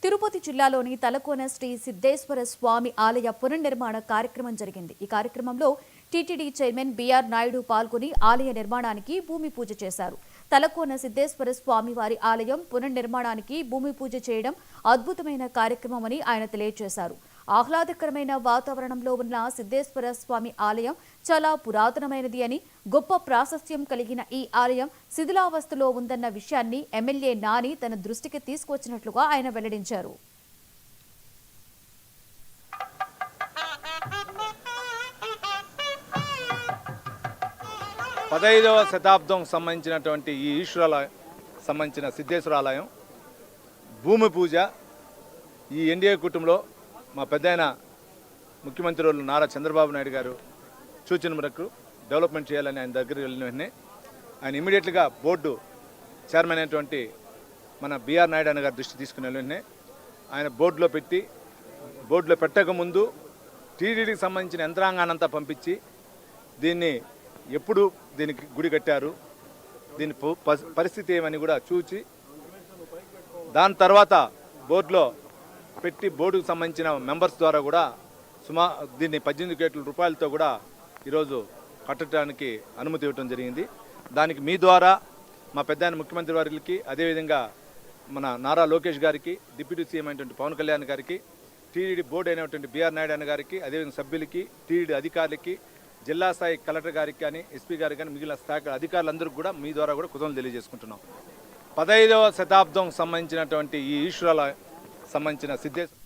తిరుపతి జిల్లాలోని తలకోన శ్రీ సిద్ధేశ్వర స్వామి ఆలయ పునర్నిర్మాణ కార్యక్రమం జరిగింది. ఈ కార్యక్రమంలో టీటీడీ చైర్మన్ బిఆర్ నాయుడు పాల్గొని ఆలయ నిర్మాణానికి భూమి పూజ చేశారు. తలకోన సిద్ధేశ్వర స్వామి వారి ఆలయం పునర్నిర్మాణానికి భూమి పూజ చేయడం అద్భుతమైన కార్యక్రమమని ఆయన తెలియజేశారు. ఆహ్లాదకరమైన వాతావరణంలో ఉన్న సిద్ధేశ్వర స్వామి ఆలయం చాలా పురాతనమైనది అని, గొప్ప ప్రాశస్త్యం కలిగిన ఈ ఆలయం శిథిలావస్థలో ఉందన్న విషయాన్ని ఎమ్మెల్యే నాని తన దృష్టికి తీసుకొచ్చినట్లుగా ఆయన వెల్లడించారు. పదైదవ శతాబ్దం సంబంధించినటువంటి ఈ ఈశ్వరాలయం సంబంధించిన సిద్ధేశ్వర ఆలయం భూమి పూజ ఈ ఎన్డీఏ కుటుంబంలో మా పెద్దయిన ముఖ్యమంత్రి నారా చంద్రబాబు నాయుడు గారు సూచన మేరకు డెవలప్మెంట్ చేయాలని ఆయన దగ్గరికి వెళ్ళిన వెంటనే ఆయన ఇమీడియట్గా బోర్డు చైర్మన్ అయినటువంటి మన బిఆర్ నాయుడు అన్న గారి దృష్టి తీసుకునే వెంటనే ఆయన బోర్డులో పెట్టకముందు టీటీడీకి సంబంధించిన యంత్రాంగానంతా పంపించి దీనికి గుడి కట్టారు, దీని పరిస్థితి ఏమని కూడా చూచి దాని తర్వాత బోర్డులో పెట్టి బోర్డుకు సంబంధించిన మెంబర్స్ ద్వారా కూడా దీన్ని 18 కోట్ల రూపాయలతో కూడా ఈరోజు కట్టడానికి అనుమతి ఇవ్వడం జరిగింది. దానికి మీ ద్వారా మా పెద్ద ముఖ్యమంత్రి వారికి, అదేవిధంగా మన నారా లోకేష్ గారికి, డిప్యూటీ సీఎం అయినటువంటి పవన్ కళ్యాణ్ గారికి, టీటీడీ బోర్డు అయినటువంటి బిఆర్ నాయుడు అన్న గారికి, అదేవిధంగా సభ్యులకి, టీటీడీ అధికారులకి, జిల్లా స్థాయి కలెక్టర్ గారికి కానీ, ఎస్పీ గారికి కానీ, మిగిలిన స్థాయి అధికారులందరికీ కూడా మీ ద్వారా కూడా కృతజ్ఞతలు తెలియజేసుకుంటున్నాం. 15వ శతాబ్దం సంబంధించినటువంటి ఈ ఈశ్వరాలయం సంబంధించిన సిద్ధేశ్వర